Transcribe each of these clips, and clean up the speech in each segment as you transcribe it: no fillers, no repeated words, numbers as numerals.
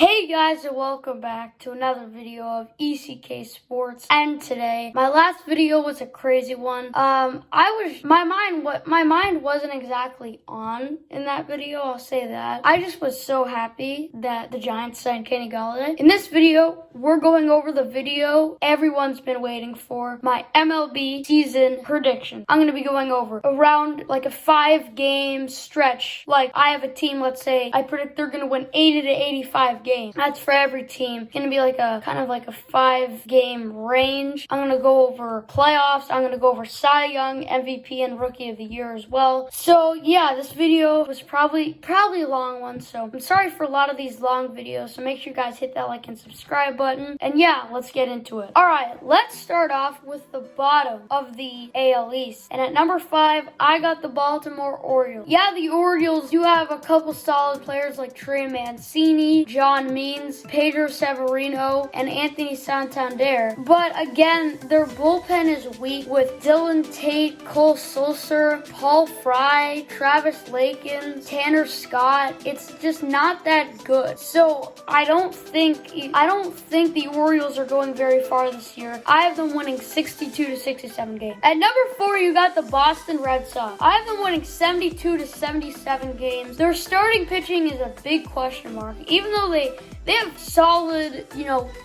Hey guys, and welcome back to another video of ECK Sports. And today, my last video was a crazy one. My mind wasn't exactly on in that video, I'll say that. I just was so happy that the Giants signed Kenny Galladay. In this video, we're going over the video everyone's been waiting for, my MLB season prediction. I'm gonna be going over around like a 5-game stretch. Like I have a team, let's say, I predict they're gonna win 80 to 85 games. That's for every team. It's gonna be like a kind of like a 5-game range. I'm gonna go over playoffs. I'm gonna go over Cy Young, MVP, and Rookie of the Year as well. So yeah, this video was probably a long one. So I'm sorry for a lot of these long videos. So make sure you guys hit that like and subscribe button. And yeah, let's get into it. All right, let's start off with the bottom of the AL East. And at number 5, I got the Baltimore Orioles. Yeah, the Orioles do have a couple solid players like Trey Mancini, John Means, Pedro Severino, and Anthony Santander. But again, their bullpen is weak with Dylan Tate, Cole Sulser, Paul Fry, Travis Lakin, Tanner Scott. It's just not that good. So I don't think the Orioles are going very far this year. I have them winning 62 to 67 games. At number 4, you got the Boston Red Sox. I have them winning 72 to 77 games. Their starting pitching is a big question mark. Even though they have solid,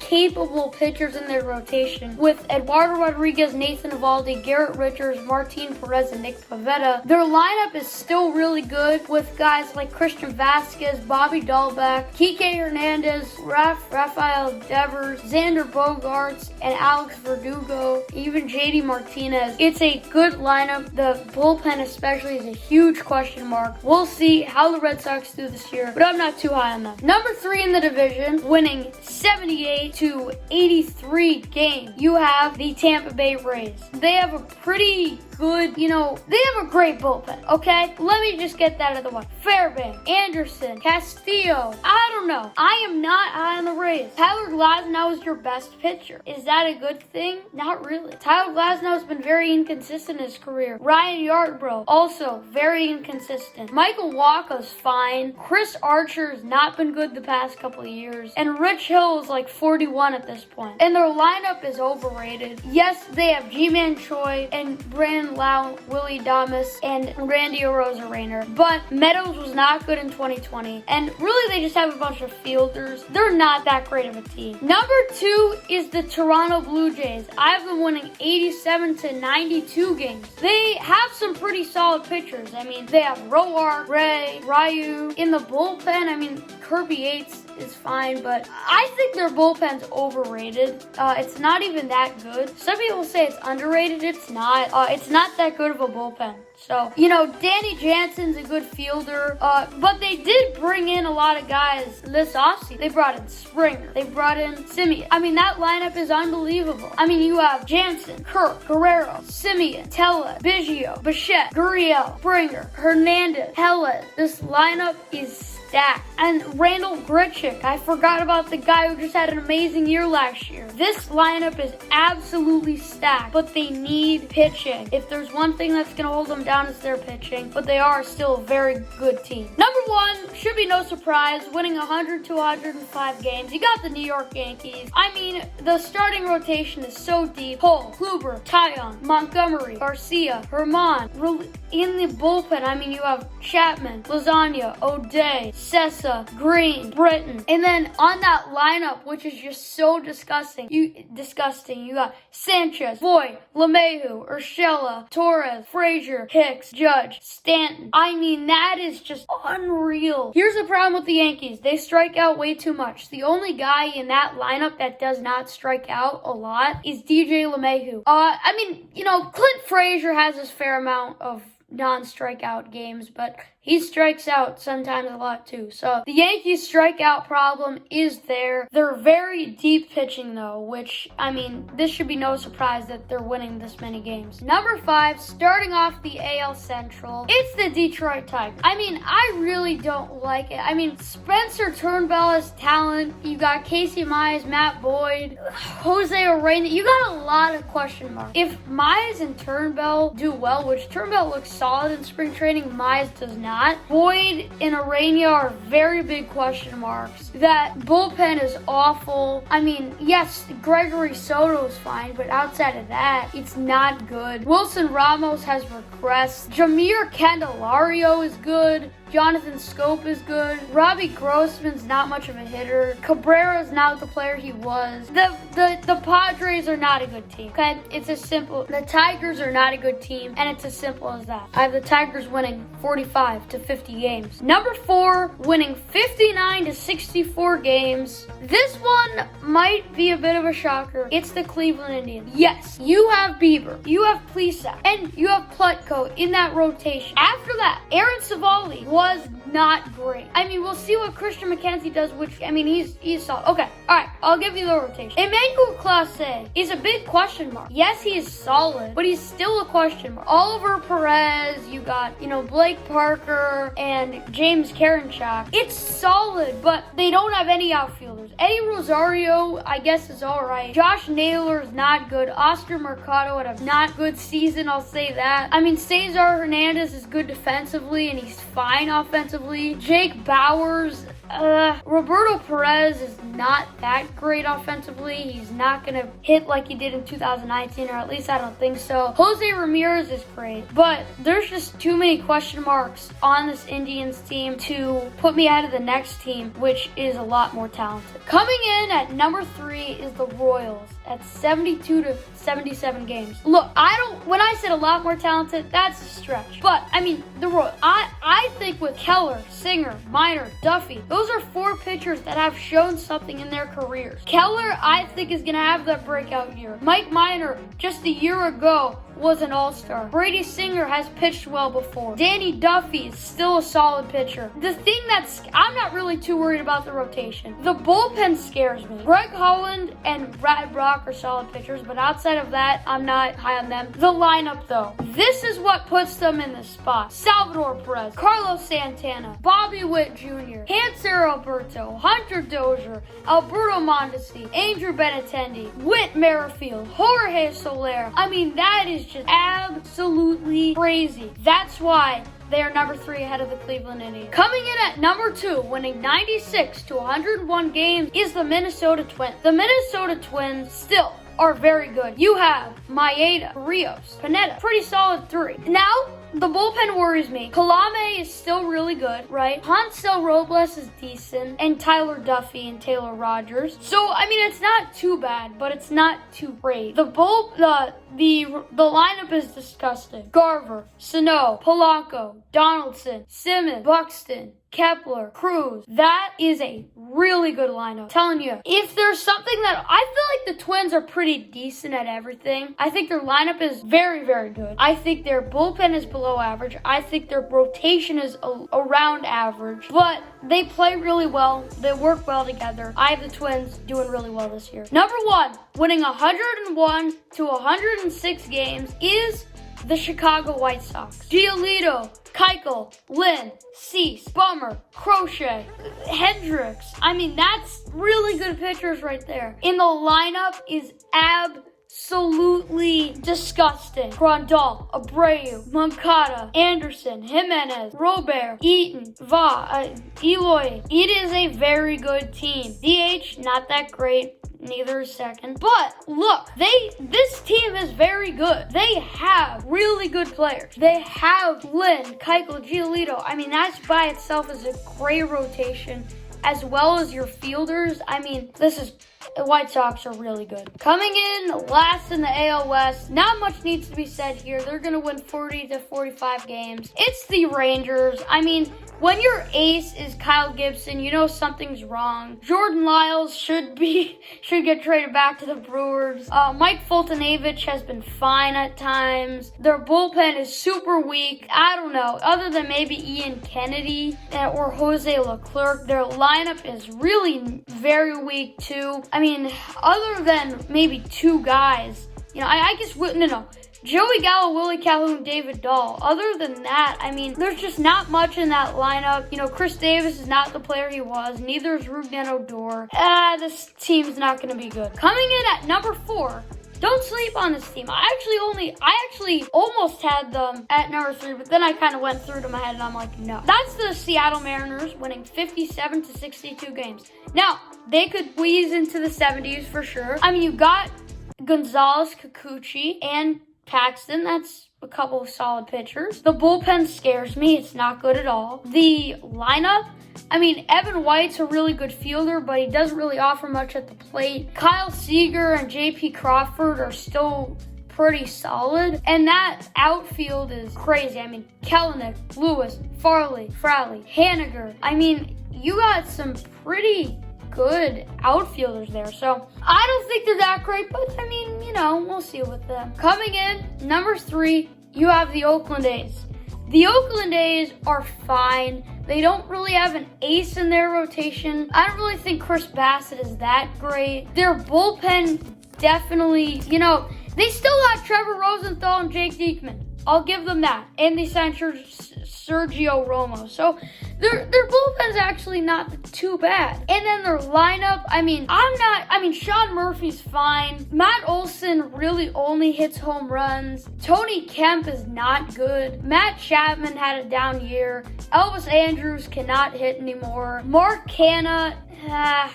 capable pitchers in their rotation with Eduardo Rodriguez, Nathan Eovaldi, Garrett Richards, Martin Perez, and Nick Pivetta. Their lineup is still really good with guys like Christian Vasquez, Bobby Dahlbeck, Kike Hernandez, Rafael Devers, Xander Bogaerts, and Alex Verdugo, even JD Martinez. It's a good lineup. The bullpen especially is a huge question mark. We'll see how the Red Sox do this year, but I'm not too high on them. Number 3 in the division, winning 78 to 83 games, you have the Tampa Bay Rays. They have a pretty good, they have a great bullpen, okay? Let me just get that out of the way. Fairbanks, Anderson, Castillo, I don't know. I am not high on the Rays. Tyler Glasnow is your best pitcher. Is that a good thing? Not really. Tyler Glasnow has been very inconsistent in his career. Ryan Yarbrough, also very inconsistent. Michael Wacha's fine. Chris Archer has not been good the past couple of years. And Rich Hill is like 41 at this point. And their lineup is overrated. Yes, they have G-Man Choi and Brandon Lau, Willie Damas, and Randy Arozarena. But Meadows was not good in 2020. And really, they just have a bunch of fielders. They're not that great of a team. Number 2 is the Toronto Blue Jays. I have them winning 87 to 92 games. They have some pretty solid pitchers. They have Roark, Ray, Ryu. In the bullpen, Kirby Yates is fine, but I think their bullpen's overrated. It's not even that good. Some people say it's underrated. It's not. It's not that good of a bullpen. So, Danny Jansen's a good fielder, but they did bring in a lot of guys this offseason. They brought in Springer. They brought in Simeon. That lineup is unbelievable. You have Jansen, Kirk, Guerrero, Simeon, Tella, Biggio, Bichette, Gurriel, Springer, Hernandez, Hellez. This lineup is stacked. And Randall Grichuk, I forgot about the guy who just had an amazing year last year. This lineup is absolutely stacked, but they need pitching. If there's one thing that's going to hold them down, it's their pitching, but they are still a very good team. Number 1, should be no surprise, winning 100 to 105 games. You got the New York Yankees. The starting rotation is so deep. Cole, Kluber, Taillon, Montgomery, Garcia, Herman. In the bullpen, you have Chapman, Lasagna, O'Day, Sessa, Green, Britton. And then on that lineup, which is just so disgusting, you got Sanchez, Voit, LeMahieu, Urshela, Torres, Frazier, Hicks, Judge, Stanton. That is just unreal. Here's the problem with the Yankees. They strike out way too much. The only guy in that lineup that does not strike out a lot is DJ LeMahieu. Clint Frazier has his fair amount of non-strikeout games, but he strikes out sometimes a lot too. So the Yankees strikeout problem is there. They're very deep pitching though, which, this should be no surprise that they're winning this many games. Number 5, starting off the AL Central, it's the Detroit Tigers. I really don't like it. Spencer Turnbull has talent. You got Casey Mize, Matt Boyd, Jose Urena. You got a lot of question marks. If Mize and Turnbull do well, which Turnbull looks solid in spring training, Mize does not. not. Boyd and Arena are very big question marks. That bullpen is awful. I mean, yes, Gregory Soto is fine, but outside of that, it's not good. Wilson Ramos has regressed. Jameer Candelario is good. Jonathan Scope is good. Robbie Grossman's not much of a hitter. Cabrera's not the player he was. The Padres are not a good team. Okay, it's as simple. The Tigers are not a good team, and it's as simple as that. I have the Tigers winning 45 to 50 games. Number 4, winning 59 to 64 games. This one might be a bit of a shocker. It's the Cleveland Indians. Yes, you have Bieber, you have Plesac, and you have Plutko in that rotation. After that, Aaron Savali was not great. I mean, we'll see what Christian McKenzie does, which, I mean, he's solid. Okay, all right, I'll give you the rotation. Emmanuel Clase is a big question mark. Yes, he is solid, but he's still a question mark. Oliver Perez, you got, Blake Parker and James Karinchak. It's solid, but they don't have any outfielders. Eddie Rosario, I guess, is all right. Josh Naylor is not good. Oscar Mercado had a not good season, I'll say that. I mean, Cesar Hernandez is good defensively, and he's fine offensively. Jake Bowers, Roberto Perez is not that great offensively. He's not going to hit like he did in 2019, or at least I don't think so. Jose Ramirez is great, but there's just too many question marks on this Indians team to put me ahead of the next team, which is a lot more talented. Coming in at number 3 is the Royals at 72 to 77 games. Look, when I said a lot more talented, that's a stretch. But, I mean, the Royals, I think with Keller, Singer, Minor, Duffy, those are 4 pitchers that have shown something in their careers. Keller, I think, is going to have that breakout year. Mike Minor, just a year ago, was an all-star. Brady Singer has pitched well before. Danny Duffy is still a solid pitcher. The thing I'm not really too worried about the rotation. The bullpen scares me. Greg Holland and Brad Brock are solid pitchers, but outside of that, I'm not high on them. The lineup, though, this is what puts them in this spot. Salvador Perez, Carlos Santana, Bobby Witt Jr., Hanser Alberto, Hunter Dozier, Alberto Mondesi, Andrew Benintendi, Whit Merrifield, Jorge Soler. I mean, that is just absolutely crazy. That's why they are number 3 ahead of the Cleveland Indians. Coming in at number 2, winning 96 to 101 games, is the Minnesota Twins. The Minnesota Twins still are very good. You have Maeda, Rios, Pineda, pretty solid 3. Now, the bullpen worries me. Kalame is still really good, right? Hansel Robles is decent, and Tyler Duffy and Taylor Rogers. So, I mean, it's not too bad, but it's not too great. The lineup is disgusting. Garver, Sano, Polanco, Donaldson, Simmons, Buxton, Kepler, Cruz. That is a really good lineup. I'm telling you, if there's something that I feel like the Twins are pretty decent at everything. I think their lineup is very, very good. I think their bullpen is below average. I think their rotation is around average, but they play really well. They work well together. I have the Twins doing really well this year. Number 1, winning 101 to 106 games is the Chicago White Sox. Giolito, Keuchel, Lynn, Cease, Bummer, Crochet, Hendricks. I mean, that's really good pitchers right there. In the lineup is absolutely disgusting. Grandal, Abreu, Moncada, Anderson, Jimenez, Robert, Eaton, Eloy. It is a very good team. DH, not that great. Neither is second. But look, this team is very good. They have really good players. They have Lynn, Keuchel, Giolito. I mean, that's by itself is a great rotation, as well as your fielders. I mean, the White Sox are really good. Coming in last in the AL West, not much needs to be said here. They're going to win 40 to 45 games. It's the Rangers. I mean, when your ace is Kyle Gibson, you know something's wrong. Jordan Lyles should get traded back to the Brewers. Mike Fultonavich has been fine at times. Their bullpen is super weak. I don't know. Other than maybe Ian Kennedy or Jose Leclerc, their lineup is really very weak too. I mean, other than maybe 2 guys, I guess, no. Joey Gallo, Willie Calhoun, David Dahl. Other than that, I mean, there's just not much in that lineup. Chris Davis is not the player he was. Neither is Rougned Odor. This team's not going to be good. Coming in at number 4 Don't sleep on this team. I actually almost had them at number 3, but then I kind of went through to my head and I'm like, no. That's the Seattle Mariners winning 57 to 62 games. Now, they could wheeze into the 70s for sure. I mean, you got Gonzalez, Kikuchi, and Paxton. That's a couple of solid pitchers. The bullpen scares me. It's not good at all. The lineup, I mean, Evan White's a really good fielder, but he doesn't really offer much at the plate. Kyle Seager and J.P. Crawford are still pretty solid. And that outfield is crazy. I mean, Kelinek, Lewis, Farley, Fraley, Haniger. I mean, you got some pretty good outfielders there. So I don't think they're that great, but I mean, you know, we'll see with them. Coming in, number 3, you have the Oakland A's. The Oakland A's are fine. They don't really have an ace in their rotation. I don't really think Chris Bassett is that great. Their bullpen definitely, you know, they still got Trevor Rosenthal and Jake Diekman. I'll give them that. And they signed Sergio Romo. So their bullpen's actually not too bad. And then their lineup, I mean, Sean Murphy's fine. Matt Olson really only hits home runs. Tony Kemp is not good. Matt Chapman had a down year. Elvis Andrews cannot hit anymore. Mark Canha,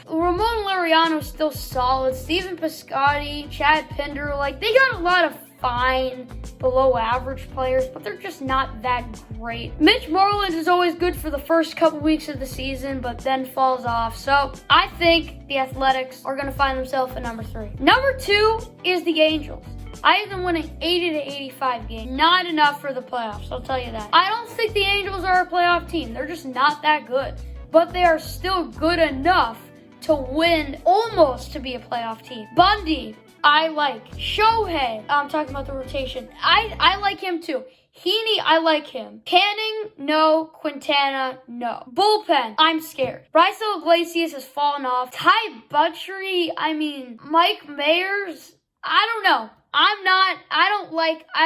Ramon Laureano's still solid. Steven Piscotty, Chad Pinder, like, they got a lot of fine, below average players, but they're just not that great. Mitch Moreland is always good for the first couple weeks of the season, but then falls off. So I think the Athletics are going to find themselves at number 3. Number 2 is the Angels. I have them winning 80 to 85 games. Not enough for the playoffs, I'll tell you that. I don't think the Angels are a playoff team. They're just not that good. But they are still good enough to win, almost to be a playoff team. Bundy, I like. Shohei, I'm talking about the rotation. I like him too. Heaney, I like him. Canning, no. Quintana, no. Bullpen, I'm scared. Raisel Iglesias has fallen off. Ty Buttrey, I mean, Mike Mayers, I don't know. I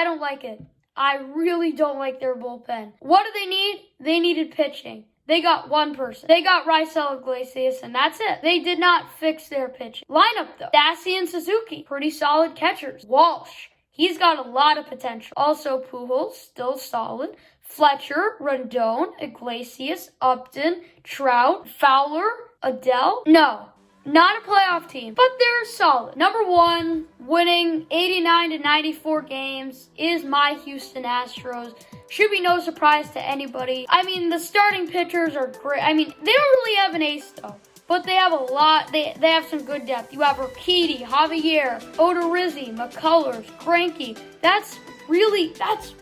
don't like it. I really don't like their bullpen. What do they need? They needed pitching. They got one person. They got Raisel Iglesias, and that's it. They did not fix their pitching. Lineup, though. Stassi and Suzuki, pretty solid catchers. Walsh, he's got a lot of potential. Also, Pujols, still solid. Fletcher, Rendon, Iglesias, Upton, Trout, Fowler, Adele. No, not a playoff team, but they're solid. Number 1, winning 89 to 94 games is my Houston Astros. Should be no surprise to anybody. I mean, the starting pitchers are great. I mean, they don't really have an ace, though. But they have a lot. They have some good depth. You have Urquidy, Javier, Odorizzi, McCullers, Greinke. That's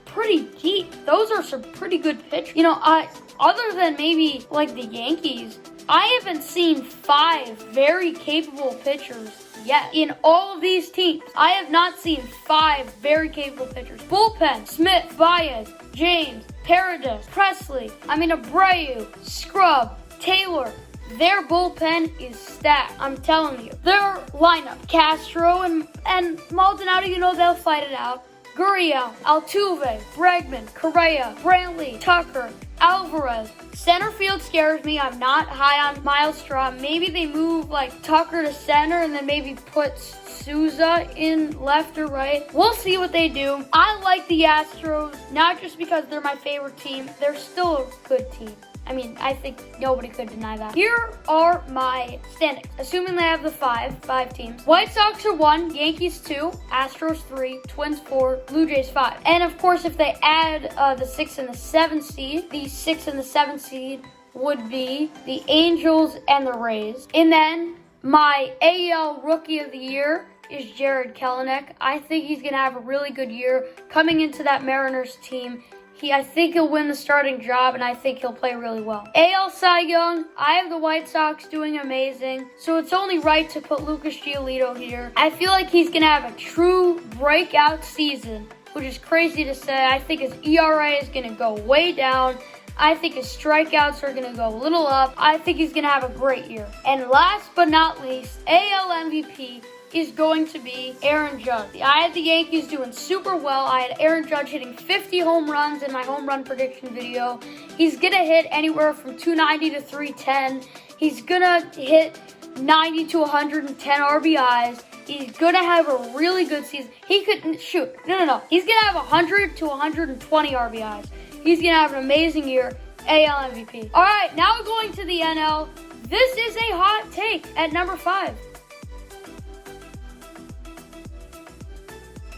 pretty deep. Those are some pretty good pitchers. You know, other than maybe, like, the Yankees, I haven't seen 5 very capable pitchers yet. In all of these teams, I have not seen 5 very capable pitchers. Bullpen, Smith, Baez, James, Paredes, Presley, Abreu, Scrub, Taylor. Their bullpen is stacked. I'm telling you. Their lineup, Castro and Maldonado, you know they'll fight it out. Gurriel, Altuve, Bregman, Correa, Brantley, Tucker, Alvarez. Center field scares me. I'm not high on Miles Straw. Maybe they move like Tucker to center and then maybe put Souza in left or right. We'll see what they do. I like the Astros, not just because they're my favorite team. They're still a good team. I think nobody could deny that. Here are my standings, assuming they have the five teams. White Sox are 1, Yankees 2, Astros 3, Twins 4, Blue Jays 5. And of course, if they add the 6 and the 7 seed, the 6 and the 7 seed would be the Angels and the Rays. And then my AL Rookie of the Year is Jarred Kelinek. I think he's going to have a really good year coming into that Mariners team. I think he'll win the starting job, and I think he'll play really well. AL Cy Young, I have the White Sox doing amazing, so it's only right to put Lucas Giolito here. I feel like he's going to have a true breakout season, which is crazy to say. I think his ERA is going to go way down. I think his strikeouts are going to go a little up. I think he's going to have a great year. And last but not least, AL MVP is going to be Aaron Judge. I had the Yankees doing super well. I had Aaron Judge hitting 50 home runs in my home run prediction video. He's going to hit anywhere from 290 to 310. He's going to hit 90 to 110 RBIs. He's going to have a really good season. He could shoot. No. He's going to have 100 to 120 RBIs. He's going to have an amazing year. AL MVP. All right, now we're going to the NL. This is a hot take at number 5.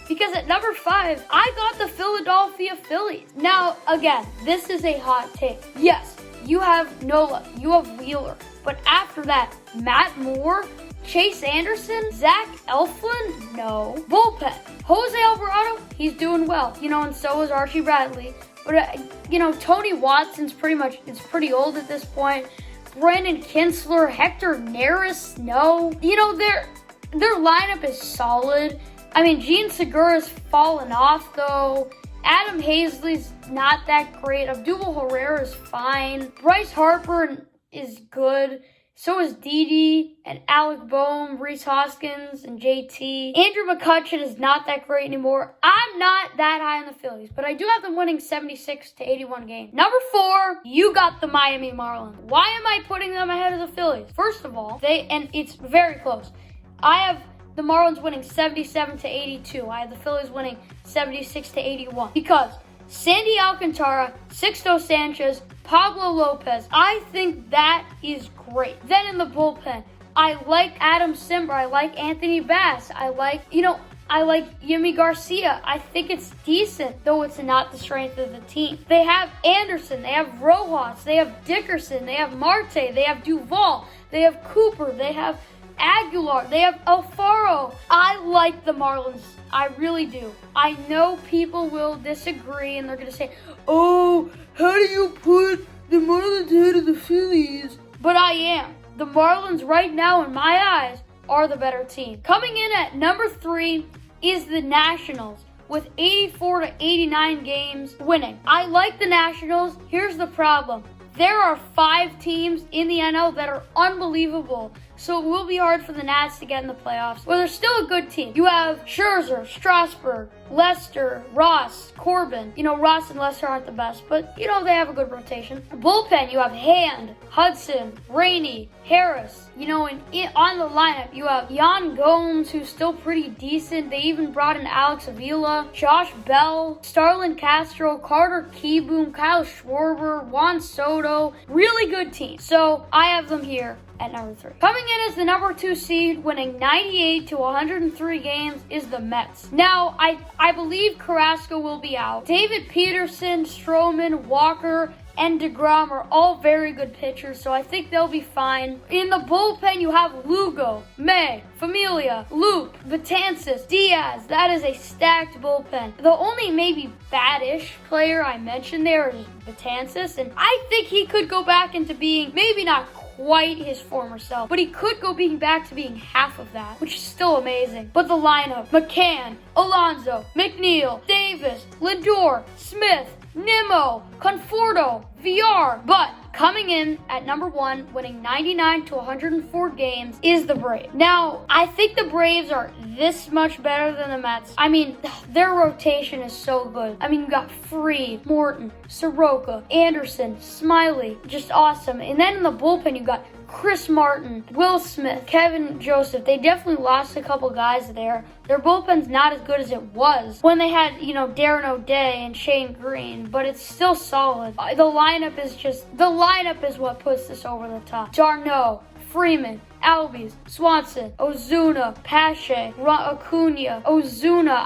Because at number 5, I got the Philadelphia Phillies. Now, again, this is a hot take. Yes, you have Nola, you have Wheeler. But after that, Matt Moore, Chase Anderson, Zach Eflin, no. Bullpen, Jose Alvarado, he's doing well. And so is Archie Bradley. But, Tony Watson's pretty old at this point. Brandon Kinsler, Hector Neris, no. Their lineup is solid. Gene Segura's fallen off, though. Adam Hazley's not that great. Abdul Herrera's fine. Bryce Harper is good. So is Didi and Alec Boehm, Reese Hoskins, and JT. Andrew McCutchen is not that great anymore. I'm not that high on the Phillies, but I do have them winning 76 to 81 games. Number 4, you got the Miami Marlins. Why am I putting them ahead of the Phillies? First of all, and it's very close. I have the Marlins winning 77 to 82. I have the Phillies winning 76 to 81. Because Sandy Alcantara, Sixto Sanchez, Pablo Lopez, I think that is great. Then in the bullpen, I like Adam Simber. I like Anthony Bass. I like Yimi Garcia. I think it's decent, though it's not the strength of the team. They have Anderson. They have Rojas. They have Dickerson. They have Marte. They have Duvall. They have Cooper. They have Aguilar. They have Alfaro. I like the Marlins. I really do. I know people will disagree and they're going to say, oh, how do you put the Marlins ahead of the Phillies? But I am. The Marlins right now, in my eyes, are the better team. Coming in at number 3 is the Nationals with 84 to 89 games winning. I like the Nationals. Here's the problem. There are 5 teams in the NL that are unbelievable. So it will be hard for the Nats to get in the playoffs. Well, they're still a good team. You have Scherzer, Strasburg, Lester, Ross, Corbin. Ross and Lester aren't the best, but, they have a good rotation. Bullpen, you have Hand, Hudson, Rainey, Harris. And on the lineup, you have Yan Gomes, who's still pretty decent. They even brought in Alex Avila, Josh Bell, Starlin Castro, Carter Kieboom, Kyle Schwarber, Juan Soto. Really good team. So I have them here at number 3. Coming in as the number 2 seed, winning 98 to 103 games, is the Mets. Now, I believe Carrasco will be out. David Peterson, Stroman, Walker, and DeGrom are all very good pitchers, so I think they'll be fine. In the bullpen, you have Lugo, May, Familia, Loop, Betances, Diaz. That is a stacked bullpen. The only maybe bad-ish player I mentioned there is Betances, and I think he could go back into being maybe not quite his former self, but he could go back to being half of that, which is still amazing. But the lineup, McCann, Alonso, McNeil, Davis, Lindor, Smith, Nimmo, Conforto, VR. But coming in at number 1, winning 99 to 104 games, is the Braves. Now, I think the Braves are this much better than the Mets. Their rotation is so good. You got Freed, Morton, Soroka, Anderson, Smiley, just awesome. And then in the bullpen, you got Chris Martin, Will Smith, Kevin Joseph. They definitely lost a couple guys there. Their bullpen's not as good as it was when they had, Darren O'Day and Shane Green, but it's still solid. The lineup is what puts this over the top. Darno, Freeman, Albies, Swanson, Ozuna, Pache, Acuna, Ozuna.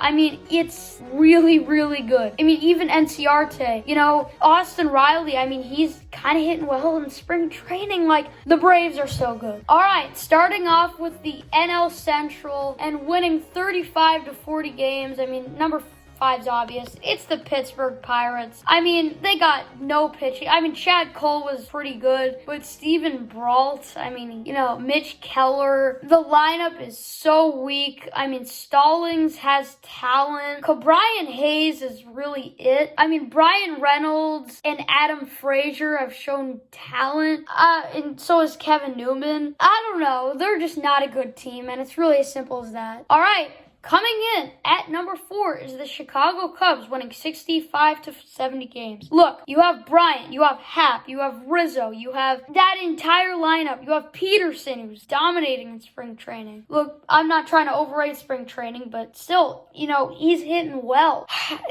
It's really, really good. Even Enciarte, Austin Riley. He's kind of hitting well in spring training. The Braves are so good. All right, starting off with the NL Central and winning 35 to 40 games. Number 5's obvious. It's the Pittsburgh Pirates. They got no pitching. Chad Cole was pretty good, but Steven Brault, Mitch Keller. The lineup is so weak. Stallings has talent. Brian Hayes is really it. Brian Reynolds and Adam Frazier have shown talent, and so is Kevin Newman. I don't know. They're just not a good team, and it's really as simple as that. All right. Coming in at number 4 is the Chicago Cubs, winning 65 to 70 games. Look, you have Bryant, you have Happ, you have Rizzo, you have that entire lineup. You have Peterson, who's dominating in spring training. Look, I'm not trying to overrate spring training, but still, he's hitting well.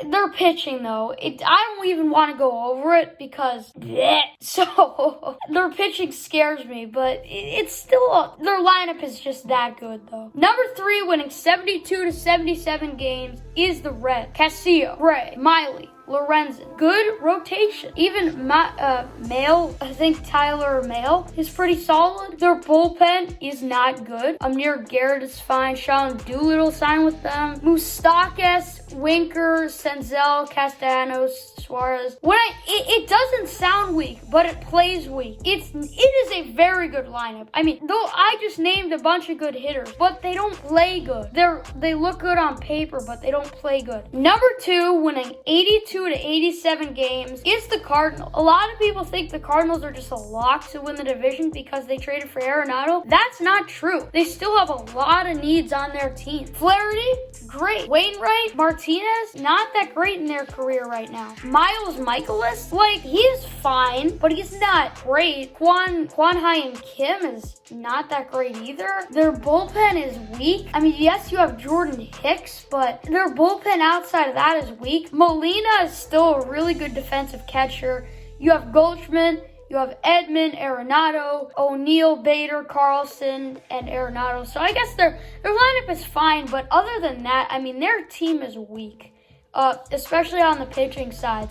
They're pitching, though. I don't even want to go over it because, bleh. So, their pitching scares me, but it's still, their lineup is just that good, though. Number 3, winning 72 to 77 games, is the Reds. Castillo, Gray, Miley, Lorenzen. Good rotation. Even Mail, I think Tyler Mail is pretty solid. Their bullpen is not good. Amir Garrett is fine. Sean Doolittle signed with them. Moustakas, Winker, Senzel, Castellanos, Suarez. It doesn't sound weak, but it plays weak. It is a very good lineup. I mean, though I just named a bunch of good hitters, but they don't play good. They look good on paper, but they don't play good. Number 2, winning 82 to 87 games, is the Cardinals. A lot of people think the Cardinals are just a lock to win the division because they traded for Arenado. That's not true. They still have a lot of needs on their team. Flaherty, great. Wainwright, Martinez, not that great in their career right now. Miles Michaelis, he is fine, but he's not great. Kwon Hyun Kim is not that great either. Their bullpen is weak. I mean, yes, you have Jordan Hicks, but their bullpen outside of that is weak. Molina is still a really good defensive catcher. You have Goldschmidt, you have Edman, Arenado, O'Neill, Bader, Carlson, and Arenado. So I guess their lineup is fine, but other than that, I mean, their team is weak, especially on the pitching side.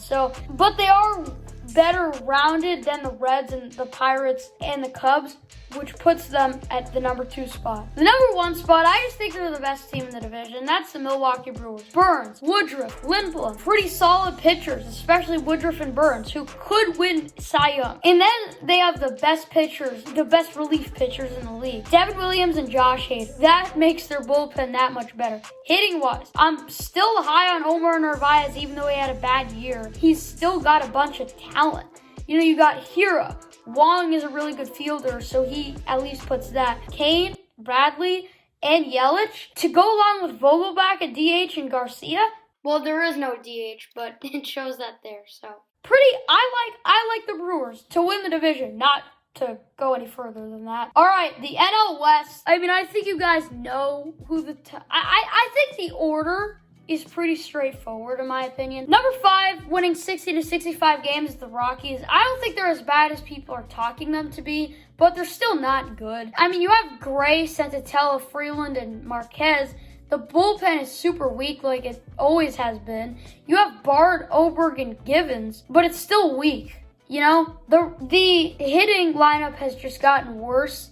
But they are better rounded than the Reds and the Pirates and the Cubs, which puts them at the number 2 spot. The number 1 spot, I just think they're the best team in the division. That's the Milwaukee Brewers. Burns, Woodruff, Lindblom, pretty solid pitchers, especially Woodruff and Burns, who could win Cy Young. And then they have the best pitchers, the best relief pitchers in the league. Devin Williams and Josh Hader. That makes their bullpen that much better. Hitting-wise, I'm still high on Omar Narvaez, even though he had a bad year. He's still got a bunch of talent. You got Hira. Wong is a really good fielder, so he at least puts that. Kane, Bradley, and Yelich to go along with Vogelbach at DH and Garcia. Well, there is no DH, but it shows that there. So I like the Brewers to win the division, not to go any further than that. All right, the NL West. I mean, I think you guys know who I think the order is pretty straightforward, in my opinion. Number 5, winning 60 to 65 games, is the Rockies. I don't think they're as bad as people are talking them to be, but they're still not good. I mean, you have Gray, Senzatella, Freeland, and Marquez. The bullpen is super weak like it always has been. You have Bard, Oberg, and Givens, but it's still weak. The hitting lineup has just gotten worse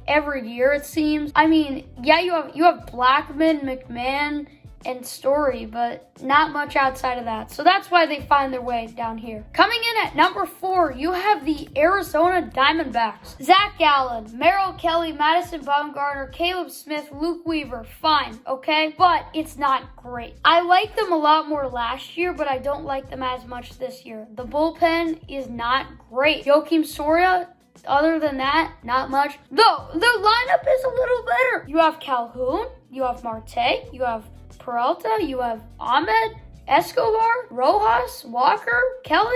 every year, it seems. I mean, yeah, you have Blackman, McMahon, and Story, but not much outside of that. So that's why they find their way down here. Coming in at number 4, you have the Arizona Diamondbacks. Zach Gallen, Merrill Kelly, Madison Bumgarner, Caleb Smith, Luke Weaver. Fine, okay? But it's not great. I liked them a lot more last year, but I don't like them as much this year. The bullpen is not great. Joakim Soria, other than that, not much. Though, their lineup is a little better. You have Calhoun, you have Marte, you have Peralta, you have Ahmed, Escobar, Rojas, Walker, Kelly.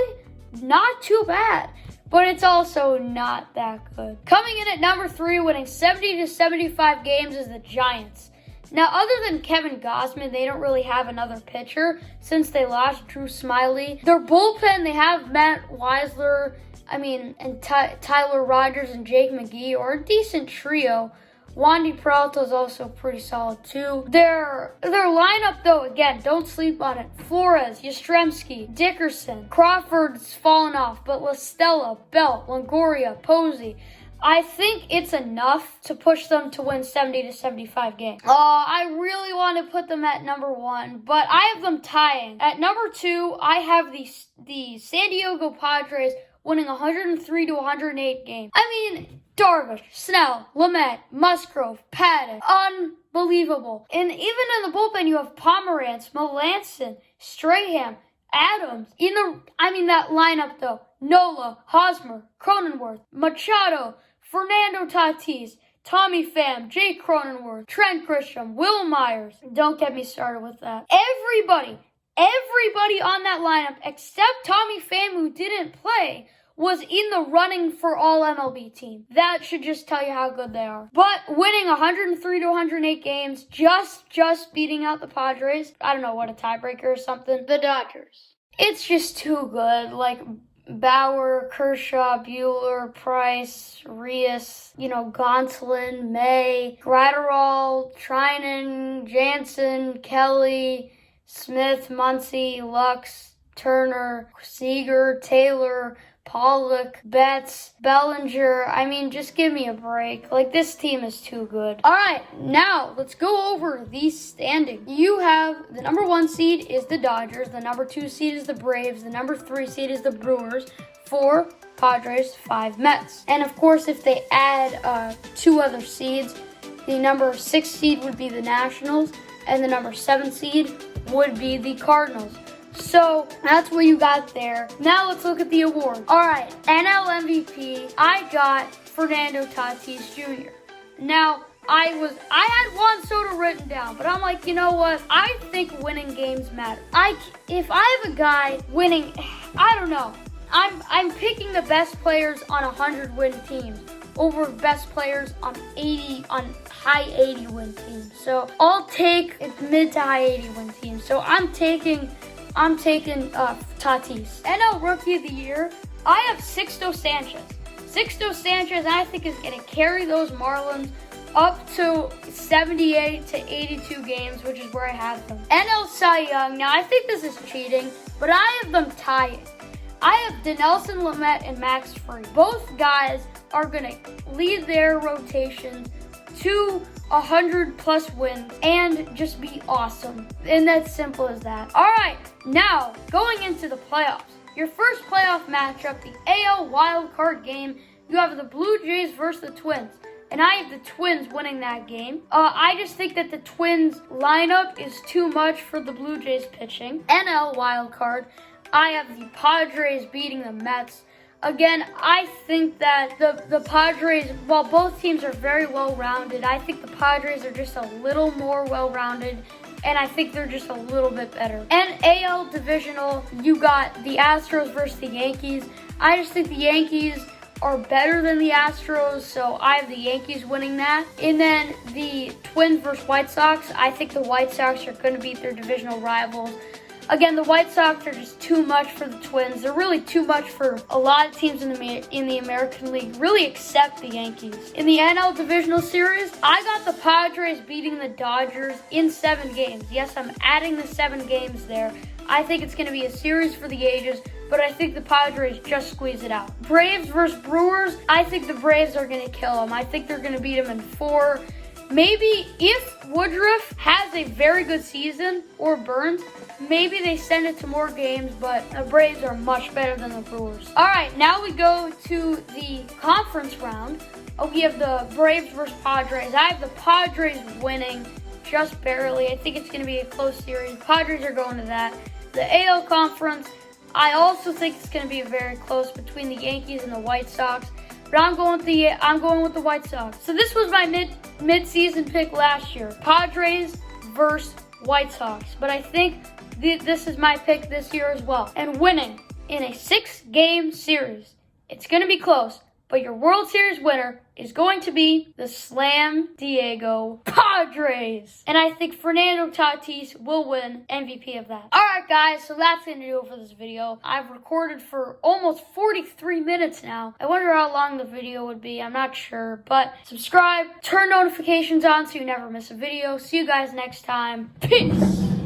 Not too bad, but it's also not that good. Coming in at number 3, winning 70 to 75 games, is the Giants. Now, other than Kevin Gausman, they don't really have another pitcher since they lost Drew Smyly. Their bullpen, they have Matt Weisler, and Tyler Rogers and Jake McGee, or a decent trio. Wandy Peralta is also pretty solid too. Their lineup, though, again, don't sleep on it. Flores, Yastrzemski, Dickerson, Crawford's fallen off, but La Stella, Belt, Longoria, Posey. I think it's enough to push them to win 70 to 75 games. I really want to put them at number 1, but I have them tying. At number 2, I have the San Diego Padres winning 103 to 108 games. Darvish, Snell, Lamet, Musgrove, Paddock. Unbelievable. And even in the bullpen, you have Pomerantz, Melanson, Strahan, Adams. That lineup, though. Nola, Hosmer, Cronenworth, Machado, Fernando Tatis, Tommy Pham, Jake Cronenworth, Trent Grisham, Will Myers. Don't get me started with that. Everybody on that lineup except Tommy Pham, who didn't play, was in the running for all MLB team. That should just tell you how good they are. But winning 103 to 108 games, just beating out the Padres. I don't know, what, a tiebreaker or something. The Dodgers. It's just too good. Like Bauer, Kershaw, Buehler, Price, Reyes, Gonsolin, May, Gratterall, Trinan, Jansen, Kelly, Smith, Muncy, Lux, Turner, Seager, Taylor, Pollock, Betts, Bellinger. I mean, just give me a break. Like, this team is too good. All right, now let's go over these standings. You have the number 1 seed is the Dodgers. The number 2 seed is the Braves. The number 3 seed is the Brewers. 4 Padres, 5 Mets. And of course, if they add 2 other seeds, the number 6 seed would be the Nationals, and the number 7 seed would be the Cardinals. So that's what you got there. Now let's look at the awards. All right, NL MVP, I got Fernando Tatis Jr. Now, I had Juan Soto written down, but I'm like, you know what? I think winning games matter. If I have a guy winning, I don't know. I'm picking the best players on 100-win teams over best players on high 80-win teams. So I'll take mid to high 80-win teams. So I'm taking Tatis. NL Rookie of the Year, I have Sixto Sanchez. Sixto Sanchez, I think, is going to carry those Marlins up to 78 to 82 games, which is where I have them. NL Cy Young, now I think this is cheating, but I have them tying. I have Dinelson Lamet and Max Free. Both guys are going to lead their rotations to 100+ wins and just be awesome. And that's simple as that. All right, now going into the playoffs. Your first playoff matchup, the AL wild card game, you have the Blue Jays versus the Twins. And I have the Twins winning that game. I just think that the Twins lineup is too much for the Blue Jays pitching. NL wild card, I have the Padres beating the Mets. Again, I think that the Padres, while both teams are very well-rounded, I think the Padres are just a little more well-rounded, and I think they're just a little bit better. And AL divisional, you got the Astros versus the Yankees. I just think the Yankees are better than the Astros, so I have the Yankees winning that. And then the Twins versus White Sox, I think the White Sox are going to beat their divisional rivals. Again, the White Sox are just too much for the Twins. They're really too much for a lot of teams in the American League, really except the Yankees. In the NL Divisional Series, I got the Padres beating the Dodgers in 7 games. Yes, I'm adding the 7 games there. I think it's going to be a series for the ages, but I think the Padres just squeeze it out. Braves versus Brewers, I think the Braves are going to kill them. I think they're going to beat them in 4. Maybe if Woodruff has a very good season, or Burns, maybe they send it to more games, but the Braves are much better than the Brewers. All right, now we go to the conference round. We have the Braves versus Padres. I have the Padres winning just barely. I think it's going to be a close series. Padres are going to that. The AL conference, I also think it's going to be very close between the Yankees and the White Sox. But I'm going with the White Sox. So this was my mid-season pick last year. Padres versus White Sox. But I think this is my pick this year as well. And winning in a 6-game series. It's going to be close. But your World Series winner is going to be the Slam Diego Padres. And I think Fernando Tatis will win MVP of that. Alright guys, so that's going to do it for this video. I've recorded for almost 43 minutes now. I wonder how long the video would be. I'm not sure. But subscribe, turn notifications on so you never miss a video. See you guys next time. Peace!